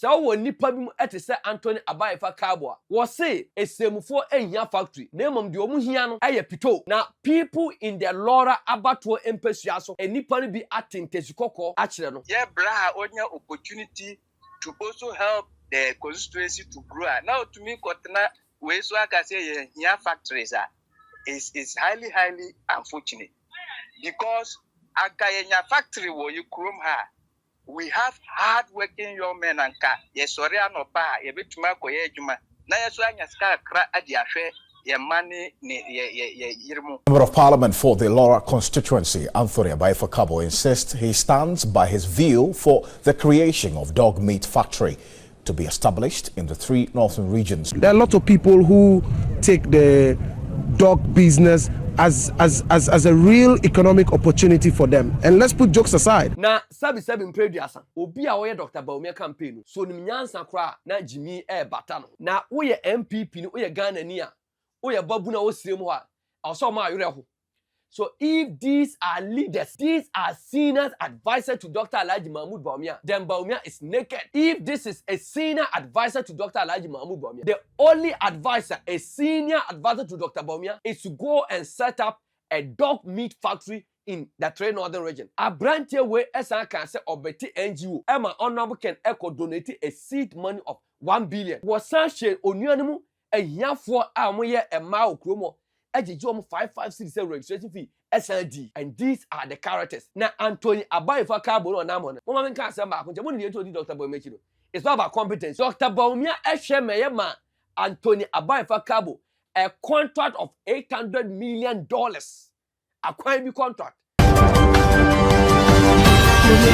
So wo nipa bi mu etese Anthony Abayefa Kabo wo say esemufo ehia factory na mom de omu hia no eye pito na people in the Laura abato empesua so enipa no bi atentesi kokko a kire no yeah bra onya opportunity to also help the constituency to grow. Now to me kotna we so aka say hia factories is highly unfortunate because akayenya factory wo you krom ha we have hard working young men and ka yes sorry anopa ye betuma koye adwuma na yeso anya ska kra ade ahwe ye mane ne ye yirmu. Member of Parliament for the Laura constituency, Anthony Abayefa Kabo, insists he stands by his view for the creation of dog meat factory to be established in the 3 northern regions. There are lots of people who take the dog business as a real economic opportunity for them. And let's put jokes aside. Na sabi mpreduasa obi a woye Dr. Baumia campaign so nim nyansa kra na Jimmy bata no na woye MPP ni woye Ghana ni a woye babu na wosirem ho a also ma yure ho. So if these are leaders, these are senior advisor to Dr. Alhaji Mahmoud Baumia, then Baumia is naked. If this is a senior advisor to Dr. Alhaji Mahmoud Baumia, the only advisor, a senior advisor to Dr. Baumia, is to go and set up a dog meat factory in the 3 northern region. A branch where SR can say obeti NGO, Emma Honorable Ken Echo donate a seed money of 1 billion. Was such onuanimu a year for amoye a mao chromo. Ejijom 5567 registration fee SLD, and these are the characters. Now Anthony Abayefa Kabo no namon. Mama men kan say ma kunje mo ni to di Dr. Baumia chiro. It's not about competence. Dr. Baumia ehwe ma Anthony Abayefa Kabo a contract of $800 million. A crime contract.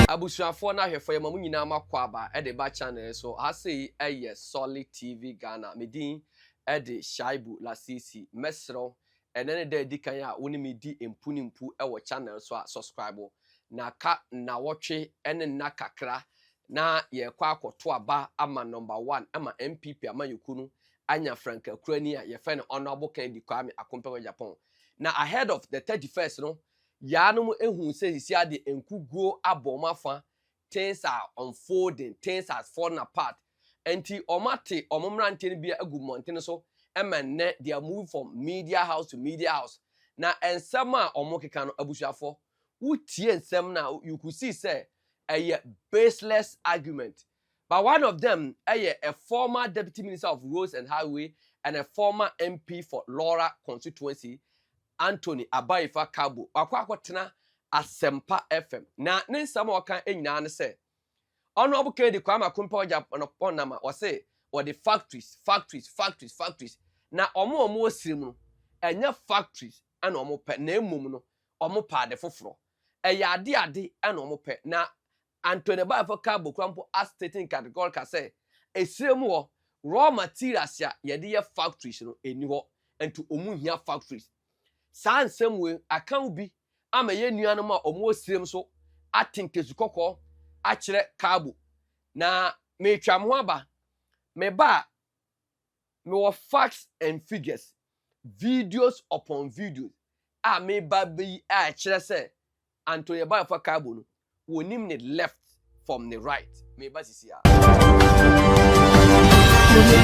Abusuafo na hwefo ye mamu nyina makwa ba e de ba channel so I say Solid TV Ghana medin e de Shaibu Lasisi mesro enene de dikan a woni me di empunimpu e wo channel so subscribe na ka na wotwe ene na kakra na ye kwa akoto aba ama number 1 ama MPP ama yekunu anya Franka Kurani a ye fe no Honorable Ken di Kwame Akompego Japan na ahead of the 31st no Yanum ehun say hisi ade enkuguo abomafa things are unfolding, things are falling apart. Enti omate omomrante ne bia agu montene so emenne they are moving from media house to media house. Na ensem a omokeka no abusuafo wutie ensem na you could see say a baseless argument. But one of them a former deputy minister of roads and highway and a former MP for Laura constituency Anthony Abayefa Kabo akwa Asempa FM na nsam waka enyina ne se Honorable Ken di Kwame Akompego Japan nama o say or the factories na omo osirim no enya factories ana omo pe na emum no omo pa de foforo ade ana omo pe na Anthony Abayefa Kabo kwampo as stating categorical say esirem wo raw materials ya ye de factories no eni ho ento omu hia factories san semwe account bi ama ye nuanom a omo osirem so atinkezu kokko a kire Kabo na me twam ho aba me ba me wo facts and figures videos upon videos a me ba bi a kire say Anthony Abayefa Kabo no wonim ne left from the right me ba sisi a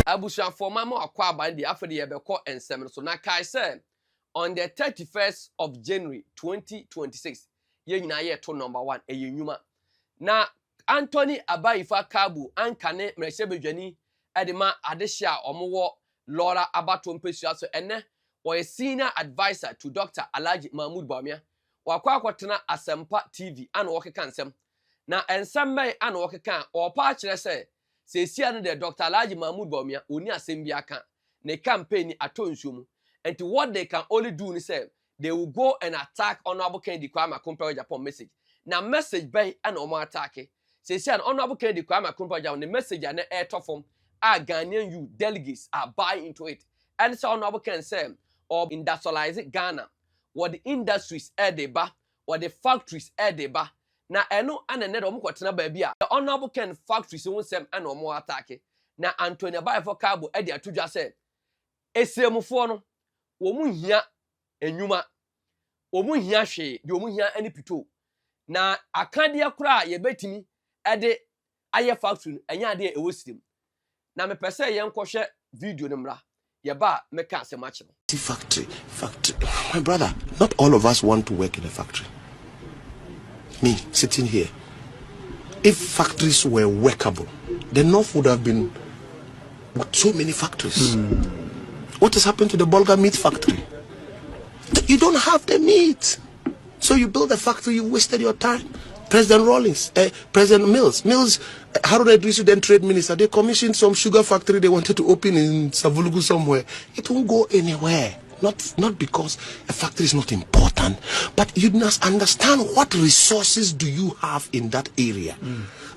abusuan for mama akwa aba ndi afede ye beko ensem so na kai say on the 31st of January 2026, ye nyina ye to number 1 eyenyuma. Na Anthony Abayefa Kabo ankane mrehebedwani edema adehia omowo Laura abato mpesua so ene wo senior advisor to Dr. Alhaji Mahmoud Baumia. Wakwa akwotena Asempa TV ana wokeka nsem. Na ensem mai ana wokeka opa kire se sesia no de Dr. Alhaji Mahmoud Baumia oni asem bi aka ne campaign atonsuomu. And to what they can only do is say they will go and attack Honorable Ken di Kwame Akompego Japan message. Now message by an omo attack. Say an Honorable Ken di Kwame Akompego Japan the message and air top form are Ghanaian you delegates are buying into it. And so Honorable Ken say or industrialize Ghana. What the industries deba, what the factories deba. Now eno and another omo baby. The Honorable Ken factories won't say an omo attack. Now Anthony Abayefa Kabo edi atuja say esemufo no omu hia enyuma omu hia hwe de omu hia ani pito na akade akura ye betimi ede aye factory enya de e wosrim na me pese ye nkwohwe video no mra ye ba me ka se match no factory my brother, not all of us want to work in a factory. Me sitting here, if factories were workable, the North would have been with so many factories. What has happened to the Bulgar meat factory? You don't have the meat, so you build a factory, you wasted your time. President Rawlings, President Mills, Harun Idrisu, then trade minister, they commissioned some sugar factory they wanted to open in Savulugu somewhere. It won't go anywhere. Not because a factory is not important, but you must understand what resources do you have in that area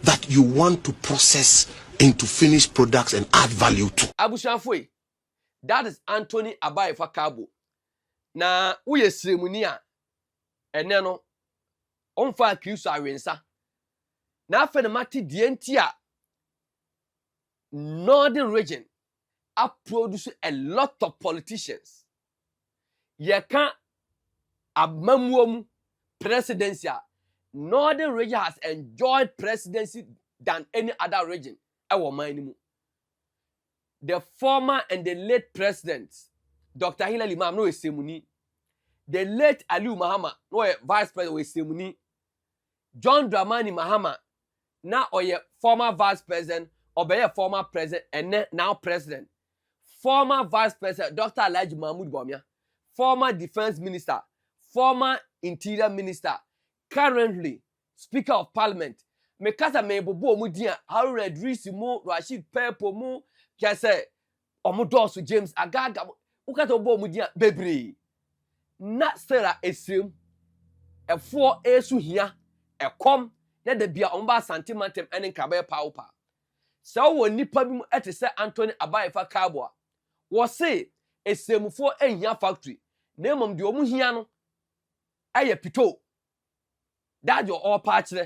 that you want to process into finished products and add value to. Abushanfoi, that is Anthony Abayefa Kabo. Na uye ceremonia eneno onfa kristo awensa na afa na mati dientia northern region a produce a lot of politicians. Ye can abmamuom presidency. Northern region has enjoyed presidency than any other region. The former and the late presidents, Dr. Hilary Mam no semuni. The late Aliu Mahama no vice president we semuni. John Dramani Mahama na oye former vice president or be former president and now president. Former vice president Dr. Alhaji Mahmoud Bawumia. Former defense minister, former interior minister, currently speaker of parliament. Mekasa mebobo mu dia Harun Idrisu mu Rashid Pepo mu kese omudosu James Agaga ukata obo mu dia bebre. Na Sarah esrim efo esu hia ekom na da bia omba santimantem ene nkabe paupa. So wo nipa bi mu etese Anthony Abayefa Kabo. Wo say esemufo ehia factory nemom de omu hia no aye pito that your all party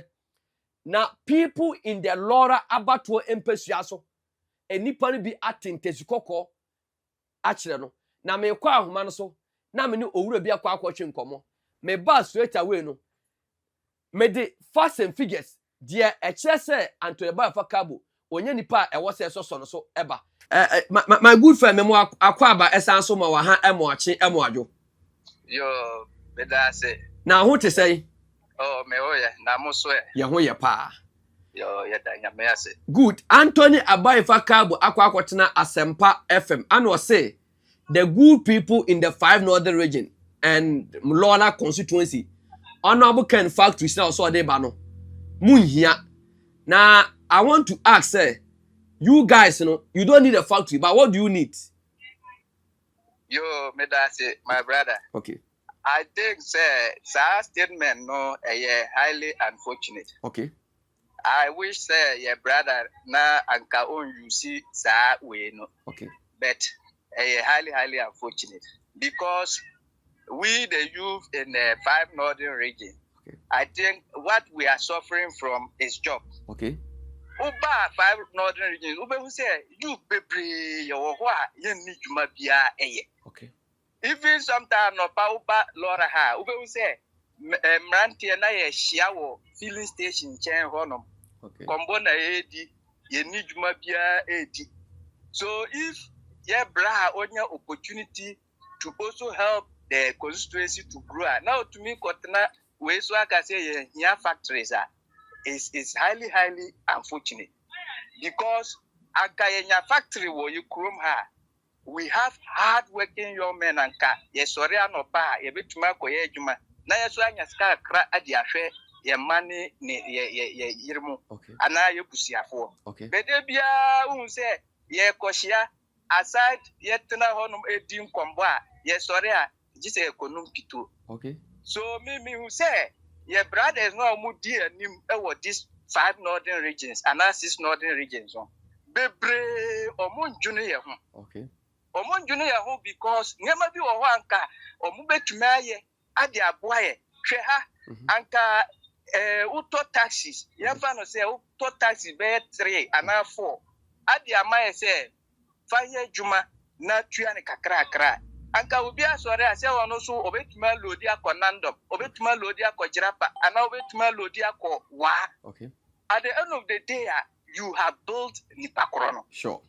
na people in the Laura abato empesuaso enipa no bi atentesi kokko a kire no na me kwa ahoma no so na me ne owura bi akwa akwotwe nkomo me ba straight away no me de facts and figures dia e kire se Anthony Abayefa Kabo onye nipa e wo se so no so eba my good friend me mo akwaba esanso ma wa ha emoache emoadwo yo beda se na ho te say oh me oye na mo so ye ho ye pa yo ye da nya me ase good. Anthony Abayefa Kabo akwakotena Asempa FM and say the good people in the 5 northern region and Mlola constituency honorable Ken factory now so dey ba no munhia. Now I want to ask you guys, you don't need a factory, but what do you need? Yo, me da say, my brother. Okay. I think, sir, statement no, highly unfortunate. Okay. I wish, sir, your brother na anka on you see, sir, we no. Okay. But highly unfortunate because we the youth in the 5 northern region. Okay. I think what we are suffering from is job. Okay. Uba 5 northern regions. Uba who say you be your you need to be a. Okay. Even sometimes no pa uba Laura ha. Uba who say Mranti na ye shiawo filling station chain honum. Okay. Kombona edi you need to be a. So if ye bra on your opportunity to also help the constituency to grow. Now to me kotna we so I can say here factories are. Is highly unfortunate because Akayenya factory where you chrome her. We have hard working young men and car. Yes, sorry, no pa, a bit to Marco Yejuma. Now, yes, I scar crack at the affair, your money, ye yirmo. Okay. And now you pussy for. Okay. But there be a say, ye koshia, aside yet na honum a dim comba. Yes, sorry, just a conum pito. Okay. So, me who say, your brother is no more dear nim these 5 northern regions and 6 northern regions. Bebre or Moon Junior. Okay. Or Moon Junior because never be or one car or move to Maye at the Aboye, Treha, Anka Uto taxis. Yafano say Uto taxi bear 3 and now 4. At the Amaya say 5 year Juma, not 3 and a cra. Anka ubia sore ase wono so obetuma lodia ko nandom obetuma lodia ko jirapa ana obetuma lodia ko wa. Okay. At the end of the day you have built nipakorono. Sure.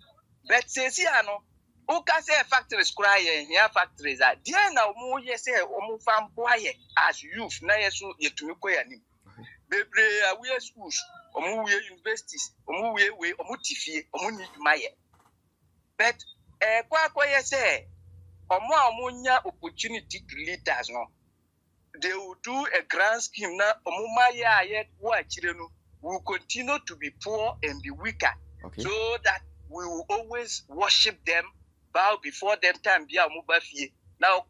But says no, who can say factories cry here factories are dear now more yes, or farm boy as youth, na yesu yetumikoyanim. Bebre we schools, or universities, or way, or mutifie, or munit maye. But kwa say, or more opportunity to lead us no. They will do a grand scheme now. Omumaya yet children will continue to be poor and be weaker, so that we will always worship them, bow before them. Time be a mubafie now.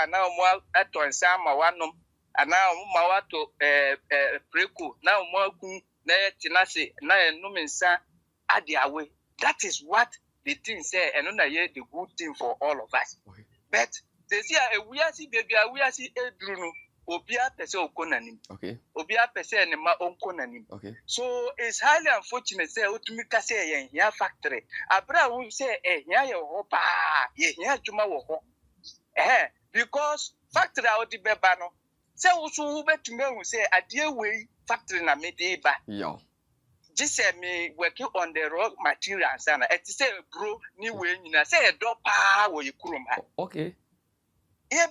Now more at on sama wanum, and now mawato preko now more kun na tinase na numensa adiawe. That is what the thing say, and on the good thing for all of us. But they see we are see baby, we are see Edruno, Obia Pese Okonanim. Obia Pese and Ma Okonanim. So it's highly unfortunate, say, Utumika say, ya factory. Abra will say, ya hopa, ya Juma wo. Because factory out the bebano. Say, also, to me, who say, a dear way factory na medeba. Yo. Just say me working on the raw materials, and it's say, bro, new way, say a dog pa where you kurum. Okay. Yeah,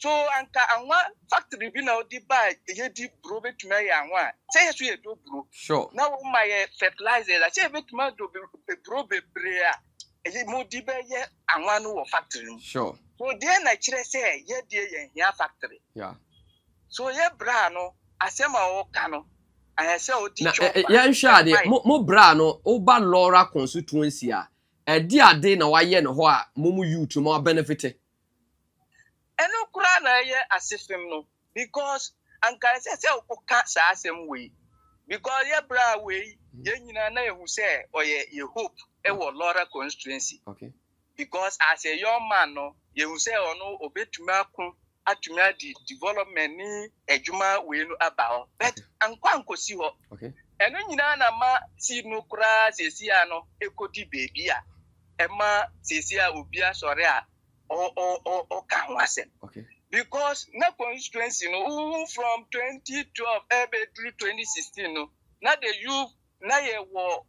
so anka anwa factory bi na odi buy ye di bro betuma ya anwa say yesu ye do bro sure now my fertilizer la say betuma do bro bebre a ye mo di be ye anwa no wo factory sure so there na kire say ye die ye hia factory yeah so ye bra no asema o ka no I say odi chop ya nhwa de mo bra no o ba Laura constituency a di ade na wa ye no ho a mo mu youth mo benefit. And no cry na ye asifim no because anka say oka sa asem we because ye bra we ye nyina na ehu say oye ye hope e wo Laura constituency because as a young man no ye hu say ono obetuma akun atuma di development ni ejuma we no aba but ankwa ankosi ho eno nyina na ma si no kra sesi ano ekodi baby a ema sesi a obi asore a or can because na constituency no from 2012 through 2016 no na the youth na ye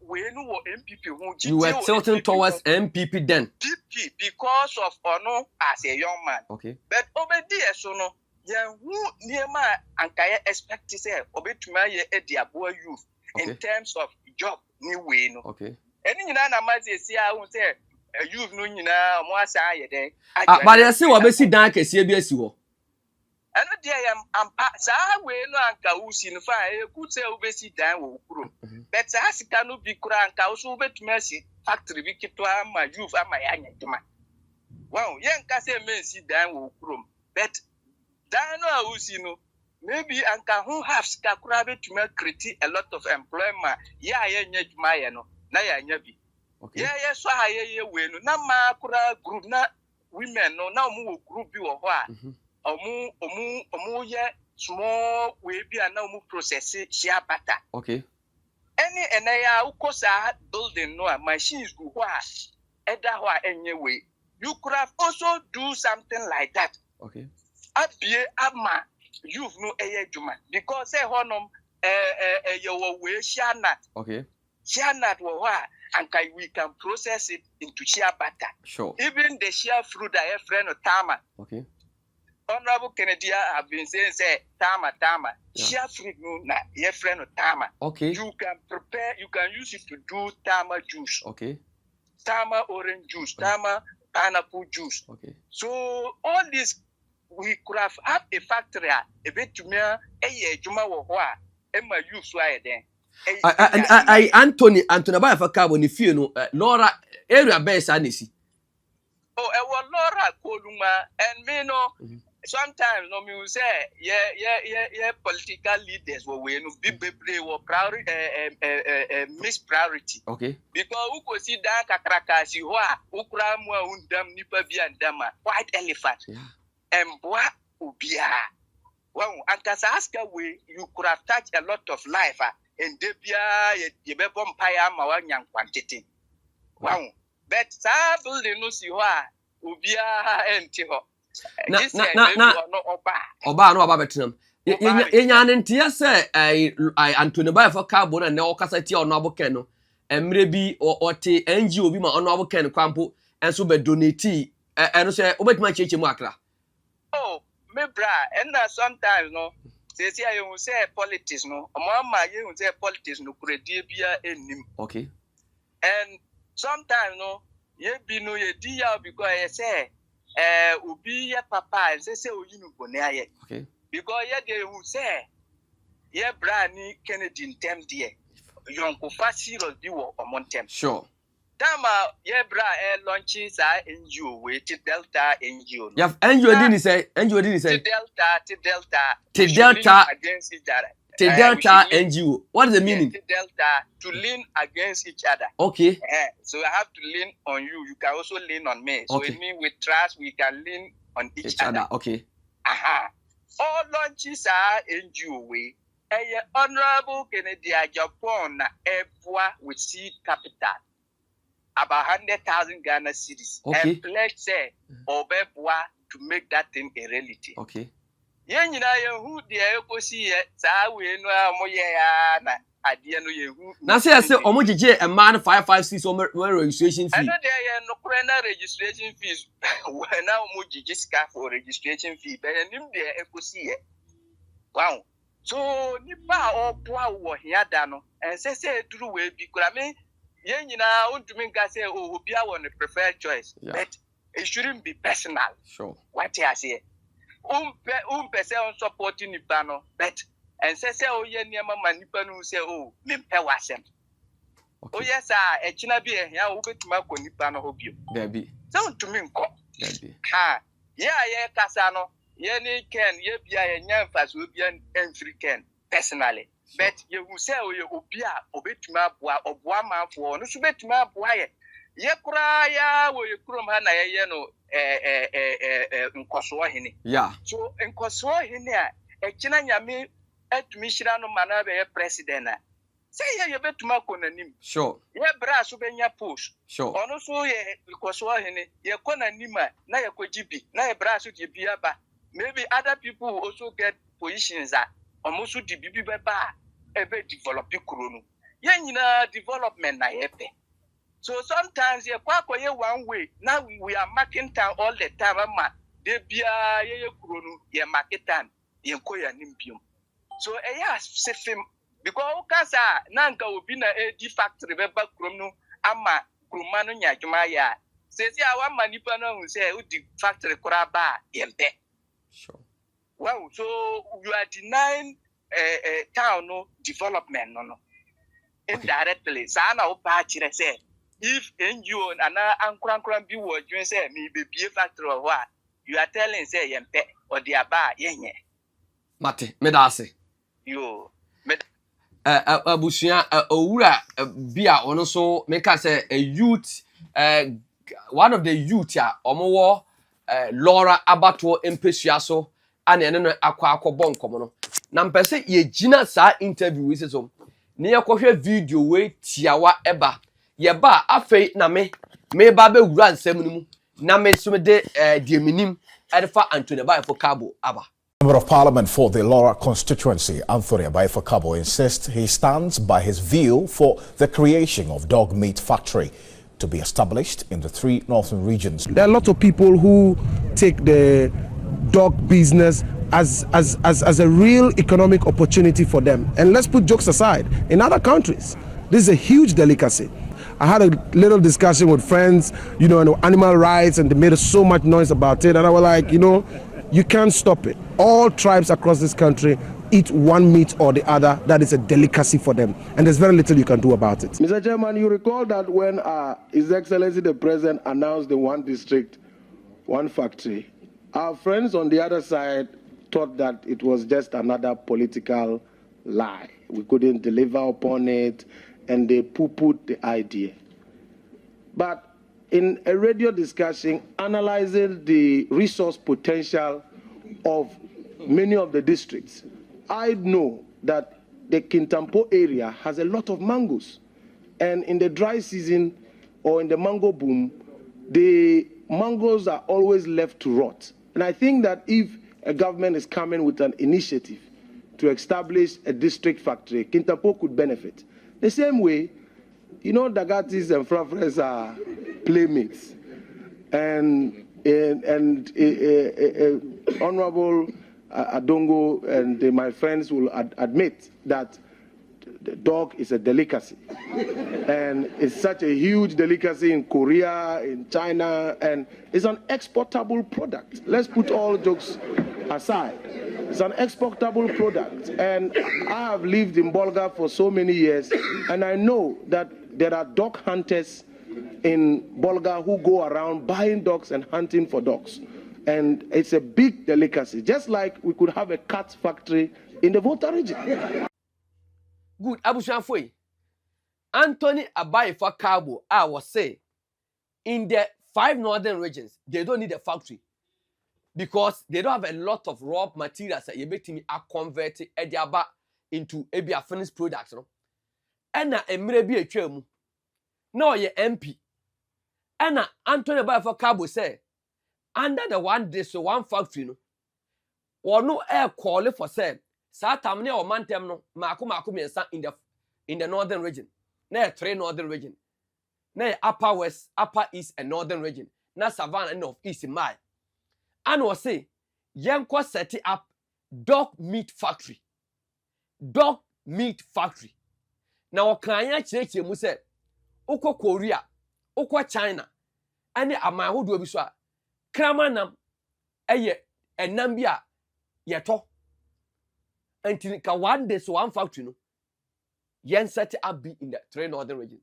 we no MPP who you were tilting towards MPP then PP because of ono as a young man but obedi so no ye hu niema anka ye expect say obetuma ye ediabo youth in terms of job ni we no eni nyina na ma say hu say youth no nyina mo asa ayede but they say we be si dan kese bi asi ho eno dey ampa sa we no anka usi no fa e ku say we be si dan wo kuro but sa sika no bi kura anka wo betuma si factory bi kitwa ma youth ama ya nyeduma wow ye nka say men si dan wo kuro but dan no usi no maybe anka who have sika kura betuma create a lot of employment ya ye nyeduma ye no na ya nya bi yeah, so I we no na ma kura group na women no na omu group bi wo ho a omu ye small we bi na omu process share butter any enaya ukosa building no machines go ho a eda ho a enye we you could have also do something like that abie ama youth no eye juma because say honom your we share nut share nut wo ho a and we can process it into shea butter. Sure. Even the shea fruit that your friend of Tama. Honorable Kennedy have been saying, say, Tama. Yeah. Shea fruit, no, your friend of Tama. You can prepare, you can use it to do Tama juice. Tama orange juice, Tama pineapple juice. So all this, we could have a factory, a bit to me, a juma wa, and my use why then. Anthony ba fa Kabo ni fie no Laura area base anesi was Laura Koluma and me no sometimes no me say yeah political leaders we no be were priority miss priority because who could see that kakraka si ho a ukura mu undam nipa bi andama white elephant and boa ubia wow ankasa ask we you could have touched a lot of life and debia ye be bompire ma wa nyan quantity wow but sa building no si ho a obia enti ho na oba no oba betenam ye nya ne ntia se Anthony ba fa Kabo na ne okasa ti ono aboken no emre bi or te NGO bi ma Honorable Ken kwampo enso be donate eno say obetuma cheche mu akra. Oh, me bra, and sometimes no, say you say politics no, mama you say politics no kuredi bia enim. Okay. And sometimes no, ye be no ye dia because ye say ubi ye papa and say oyinu bone aye. Okay. Because ye dey who say ye bra ni Kennedy in term there. Yonko fa serious bi wo omontem. Sure. Tama ye bra launches NGO with Delta NGO. You have NGO didn't say Delta against each other. Delta NGO. What is the meaning? Delta to lean against each other. Okay. So I have to lean on you. You can also lean on me. So okay. it means with trust we can lean on each other. Okay. All launches are NGO way. Honorable Kennedy Japan with seed capital. About 100,000 Ghana cedis. Okay. And pledge say Obebwa to make that thing a reality. Okay. Yen who the Exp0ses sa we no amoye na ade no ye hu. Na say omojije a man 556 o registration fee. I know there no current registration fees. When now omojije ska for registration fee. But nim the Exp0ses. Wow. So nipa oboa wo hia da no. And say duru we bi kura me yen nyina ontumi nka say oh obi a won preferred choice. Yeah. But it shouldn't be personal. Sure. What you say? Person supporting nipa no, but and say oh ye niema ma nipa no say oh me pe wasem. Oh yes e china bi ehia wo betuma ko nipa no ho bio. There be. So ntumi nko. There be. Ha. Ye kasa no, ye ni Ken ye bia ye nyamfa so bia enfri Ken personally. Sure. But you say oh ye obi a obetuma boa oboa manfo no so betuma boa ye. Ye kura ya wo ye kurom ha na ye no nkoso hene. Yeah. So nkoso hene a china nyame atumi hira no mana be president a. Say ye betuma ko nanim. Sure. Ye bra so benya post. Sure. Ono so ye nkoso hene ye ko nanim a na ye ko gibi na ye bra so di bia ba. Maybe other people also get positions a omo so di bibi ba ebe develop kuro no. Ye nyina development na ye pe. So sometimes you kwakwaye one way. Now we are marking time all the time. They be ye kuronu ye market time ye koya nimbium. So sefim because ukasa nanka obi na edi factory beba kuronu ama kurumano nyajuma ya. Sesi awa manipa no hu say udi factory kura ba yempe. Sure. Wow, so you are denying town no development no. Indirectly, sana opa chire say if NGO and Ankran be what you say, me be factory or what you are telling say yempe or the aba yenye. Mate, medase. You abusia owura bia ono so make say a youth one of the youth ya omowo Laura abato empesua so ane ene no akwa nkomo no na mpese ye gina sa interview we so ne yakohwe video we tiawa eba ye ba afei na me ba be wura nsam nimu na me so me de die minim edfa Anthony Baye for Kabo aba. Member of Parliament for the Laura Constituency, Hon Ken for Kabo, insists he stands by his view for the creation of dog meat factory to be established in the 3 northern regions. There are lots of people who take the dog business as a real economic opportunity for them. And let's put jokes aside. In other countries, this is a huge delicacy. I had a little discussion with friends, on animal rights, and they made so much noise about it. And I was like, you can't stop it. All tribes across this country eat one meat or the other. That is a delicacy for them. And there's very little you can do about it. Mr. Chairman, you recall that when His Excellency the President announced the 1 district, 1 factory, our friends on the other side thought that it was just another political lie. We couldn't deliver upon it, and they poo-pooed the idea. But in a radio discussion analyzing the resource potential of many of the districts, I know that the Kintampo area has a lot of mangoes. And in the dry season or in the mango boom, the mangoes are always left to rot. And I think that if a government is coming with an initiative to establish a district factory, Kintampo could benefit. The same way, you know, Dagatis and Frafres are playmates. And Honorable Adongo and my friends will admit that the dog is a delicacy. And it's such a huge delicacy in Korea, in China, and it's an exportable product. Let's put all jokes aside. It's an exportable product. And I have lived in Bolga for so many years, and I know that there are dog hunters in Bolga who go around buying dogs and hunting for dogs. And it's a big delicacy, just like we could have a cat factory in the Volta region. Good, Abushanfoy. Anthony Abayefa Kabo, I was say, in the 5 northern regions, they don't need a factory because they don't have a lot of raw materials that you make me convert it into a finished product. No? And a maybe a chemu. No, ye MP. And Anthony Abayefa Kabo say, under the one factory, no, or no air quality for say. Satamne or mantem no maku miensa in the northern region. Na 3 northern region. Na upper west, upper east and northern region. Na savannah and north east in my. And was say yenko set up dog meat factory. Dog meat factory. Now okanya chirechire mu say ukọ Korea, ukọ China. Ane aman do bi so a kramanam eye enam bi a yeto. Until one day, so one factory, no, yen set up be in the 3 northern region.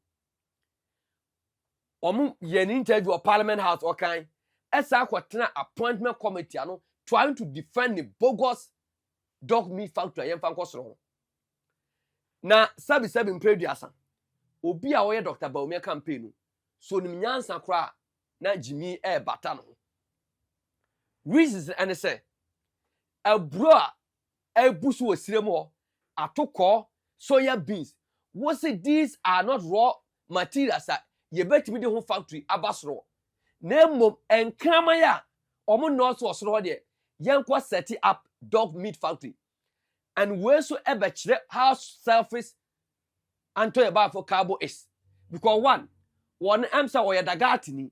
Yen interview or Parliament House or kind, as I appointment committee, no, trying to defend the bogus dog meat factory yen fankosro. Na sabi in prediasa. Obi a oye Dr. Baumia campaign, so ni nyansa kra na Jimmy batano. Reasons and say a bro. Ebusu osiremo atoko soya beans. Was it these are not raw materials that ye bet me the whole factory abasro. Nemo enkramaya omo no so osro de yenkwa set up dog meat factory. And where so ebe chire how selfish Anthony Abayefa Kabo is. Because one emsa oya dagati ni.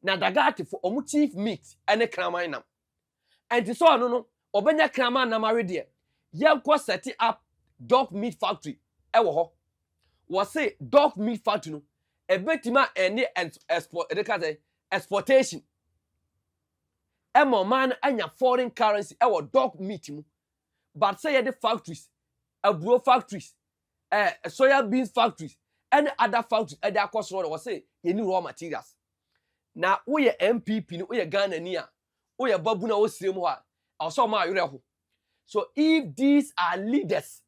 Na dagati for omu chief meat ene kramaya nam. And so no Obenya krama na maride yenko set up dog meat factory ewo ho was say dog meat factory no ebetima ene exportation man anya foreign currency ewo dog meat mu but say the factories aburo factories soya beans factories and other factories e dey across road was say you need raw materials na wo ye MPP ni wo ye Ghana ni a wo ye babu na wo sirem ho a so if these are leaders,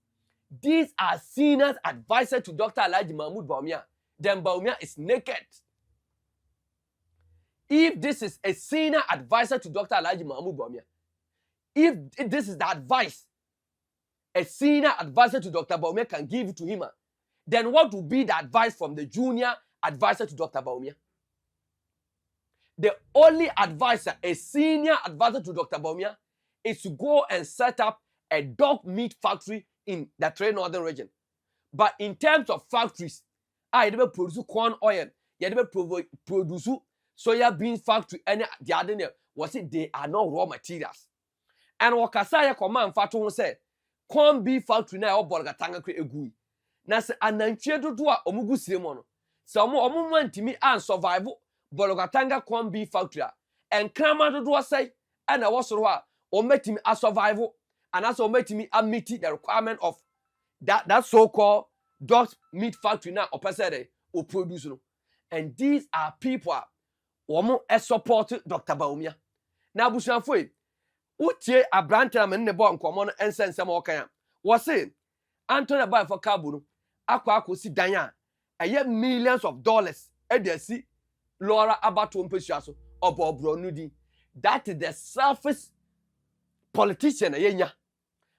these are senior advisors to Dr. Alhaji Mahmoud Bawumia, then Bawumia is naked. If this is a senior advisor to Dr. Alhaji Mahmoud Bawumia, if this is the advice a senior advisor to Dr. Bawumia can give to him, then what would be the advice from the junior advisor to Dr. Bawumia? The only advisor, a senior advisor to Dr. Bawumia, is to go and set up a dog meat factory in the 3 northern region. But in terms of factories, I never produce corn oil, you never produce soya bean factory, and the other name was it they are not raw materials. And Wakasaya command Fatu said, corn beef factory now Bolga Tanga Egui. Nasa ananche do omugu simono. Some omuman to me and survival Bolga Tanga corn beef factory. And Krama do say, and I was or met him a survival, and also met me a meet the requirement of that so-called dog meat factory now or person or producer. And these are people who support Dr. Bawumia. Now, Bushanfoy, utie a brantam in the bon common and send some more kind. Was saying, Anthony Abayefa Kabo, aqua could see Danya, and yet millions of dollars, and they see Laura Abatum Peshaso or Bob Bronudi. That is the selfish politician yenya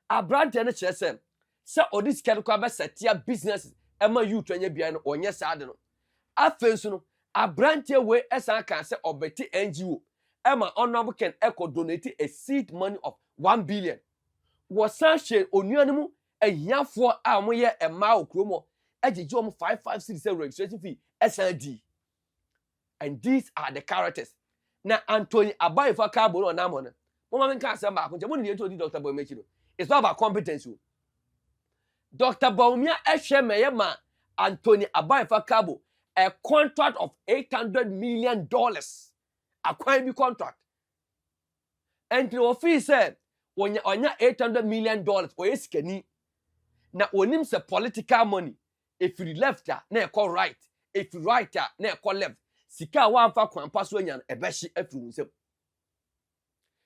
abrante na chese se odis kede kwa be setia business ema youth anya bia no onye saade no afensu no abrante we esan kan se obeti NGO ema Honorable Ken eco donate a seed money of 1 billion was san share onuanemu ahiafo a moye ema okromo Eji jom 556 registration fee SLD. And these are the characters. Now Anthony Abaye for Kabo no namona. Mama men can't say back. When you told Dr. Bawumia, it's not about competence. Dr. Bawumia Eshemeyema Anthony Abaye for Kabo a contract of $800 million. A crime contract. And the office said, when you on $800 million, or is kenny. Now, when him say political money, if you left her, na call right. If you right her, na call left. Sika wa fa kwan paso nyan ebeshi afru nsem.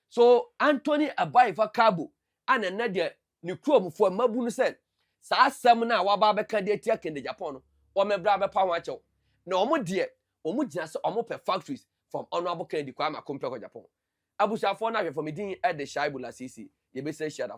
So Anthony Abaye for Kabo ana na de ne kromfo mabu no said, sa asem na wa ba be kan de tia kende Japan no, o mebra be pa wa chew. Na omo de, omo gina se omo per factories from honorable Kennedy Kwame Akompeko Japan. Abusha for na hwe for me din e de Exp0ses ye be say share